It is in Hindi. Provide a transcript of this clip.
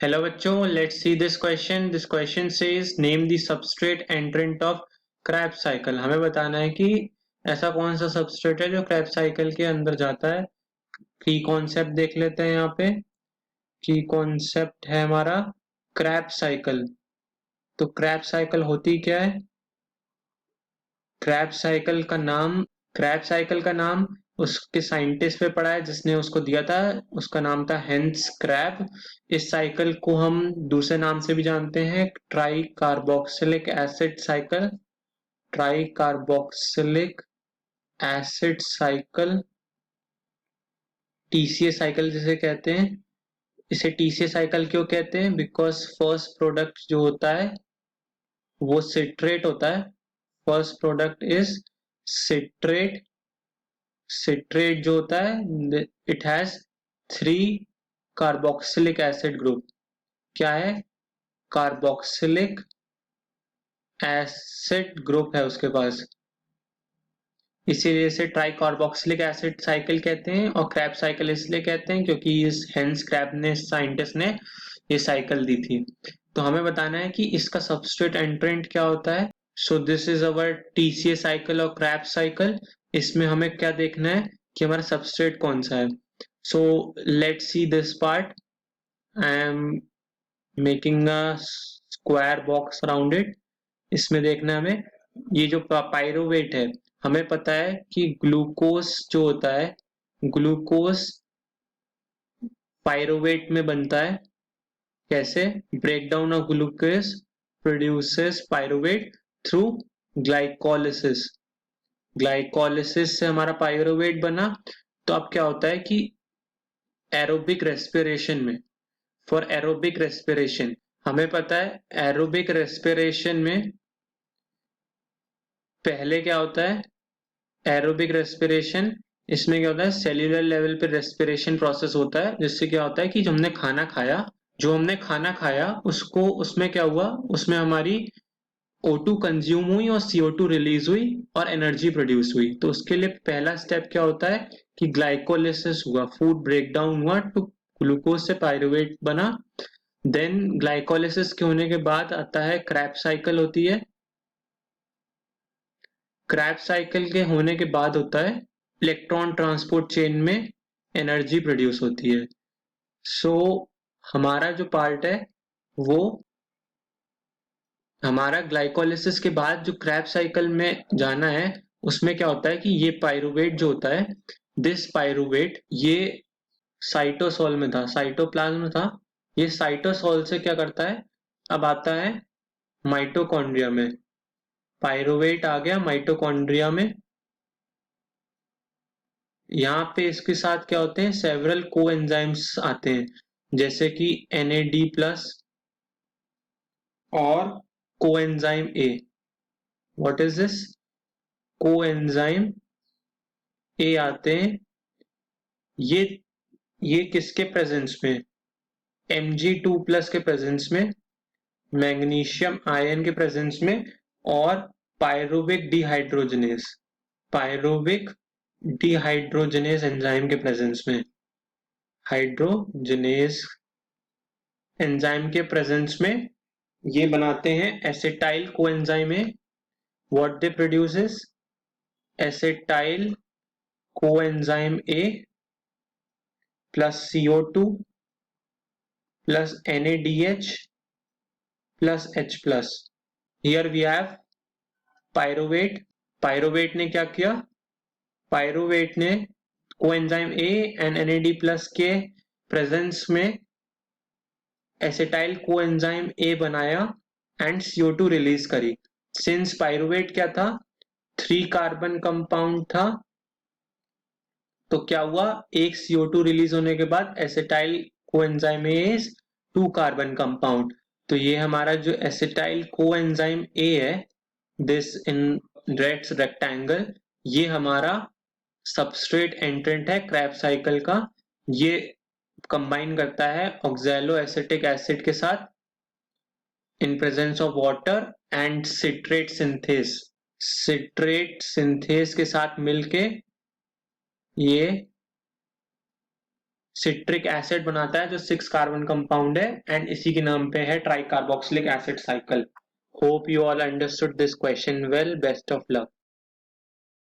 Hello बच्चों, let's see this question. This question says name the substrate entrant of Krebs cycle. हमें बताना है कि ऐसा कौन सा सबस्ट्रेट है जो Krebs cycle के अंदर जाता है। की कॉन्सेप्ट देख लेते हैं यहाँ पे। की कॉन्सेप्ट है हमारा Krebs cycle। तो Krebs cycle होती क्या है? क्रैब साइकिल का नाम क्रैब साइकिल का नाम उसके साइंटिस्ट पे पड़ा है जिसने उसको दिया था। उसका नाम था हेंस क्रैब। इस साइकिल को हम दूसरे नाम से भी जानते हैं, try carboxylic acid cycle. Try carboxylic acid cycle, TCA cycle जिसे कहते हैं। इसे टीसीए साइकिल क्यों कहते हैं? बिकॉज फर्स्ट प्रोडक्ट जो होता है वो सिट्रेट होता है। First product is citrate. Citrate जो होता है it has 3 carboxylic acid group. क्या है? कार्बोक्सिलिक एसिड ग्रुप है उसके पास, इसीलिए इसे ट्राई कार्बोक्सिलिक एसिड साइकिल कहते हैं। और क्रैब साइकिल इसलिए कहते हैं क्योंकि इस हेंस क्रैब ने साइंटिस्ट ने ये साइकिल दी थी। तो हमें बताना है कि इसका सबस्ट्रेट एंट्रेंट क्या होता है। So this is our TCA cycle और क्रैब साइकिल। इसमें हमें क्या देखना है कि हमारा सबस्ट्रेट कौन सा है। So let's see this part. I am making a square box around it. इसमें देखना है हमें ये जो पाइरोवेट है। हमें पता है कि ग्लूकोज जो होता है, ग्लूकोज पाइरोवेट में बनता है। कैसे? Break down of glucose produces pyruvate through glycolysis. Glycolysis से हमारा पाइरोवेट बना। तो अब क्या होता है कि एरोबिक रेस्पिरेशन में, फॉर एरोबिक रेस्पिरेशन, हमें पता है एरोबिक रेस्पिरेशन में पहले क्या होता है। एरोबिक रेस्पिरेशन, इसमें क्या होता है, सेल्यूलर लेवल पे रेस्पिरेशन प्रोसेस होता है, जिससे क्या होता है कि जो हमने खाना खाया उसको, उसमें क्या हुआ, उसमें हमारी O2 कंज्यूम हुई और CO2 रिलीज हुई और एनर्जी प्रोड्यूस हुई। तो उसके लिए पहला स्टेप क्या होता है कि ग्लाइकोलिसिस हुआ, फूड ब्रेक डाउन हुआ, तो ग्लूकोज से पाइरुवेट बना। देन ग्लाइकोलिसिस के होने के बाद आता है क्रैब साइकिल होती है। क्रैब साइकिल के होने के बाद होता है इलेक्ट्रॉन ट्रांसपोर्ट चेन में एनर्जी प्रोड्यूस होती है। सो हमारा जो पार्ट है वो, हमारा ग्लाइकोलिसिस के बाद जो क्रैब साइकिल में जाना है, उसमें क्या होता है कि ये पाइरुवेट जो होता है, दिस पाइरुवेट, ये साइटोसोल में था, साइटोप्लाज्म में था। ये साइटोसोल से क्या करता है, अब आता है माइटोकॉन्ड्रिया में। पाइरुवेट आ गया माइटोकॉन्ड्रिया में। यहाँ पे इसके साथ क्या होते हैं, सेवरल कोएंजाइम्स आते हैं, जैसे कि NAD प्लस और coenzyme A. What is this? Coenzyme A आते हैं। ये ये किसके प्रेजेंस में? Mg2 प्लस के प्रेजेंस में, मैग्नीशियम आयन के प्रेजेंस में, और pyruvic dehydrogenase, pyruvic dehydrogenase enzyme के प्रेजेंस में, हाइड्रोजनेस एंजाइम के प्रेजेंस में ये बनाते हैं एसिटाइल कोएंजाइम है। What they produces? Acetyl coenzyme A plus CO2 plus NADH plus H plus. Here we have pyruvate. Pyruvate ने क्या किया? पाइरुवेट ने coenzyme A and NAD plus के प्रेजेंस में एसिटाइल कोएंजाइम ए बनाया एंड CO2 रिलीज करी। सिंस पाइरुवेट क्या था, 3 कार्बन कंपाउंड था, तो क्या हुआ, एक CO2 रिलीज होने के बाद acetyl coenzyme A is 2 carbon compound. तो ये हमारा जो एसिटाइल कोएंजाइम ए है, दिस इन रेड रेक्टेंगल, ये हमारा सबस्ट्रेट एंट्रेंट है क्रैब साइकिल का। ये कंबाइन करता है ऑक्सैलो एसिटिक एसिड के साथ in presence of water and citrate synthase. Citrate synthase के साथ मिलके ये सिट्रिक एसिड बनाता है जो 6 कार्बन कंपाउंड है एंड इसी के नाम पे है try carboxylic acid cycle. Hope you all understood this question well, best of luck.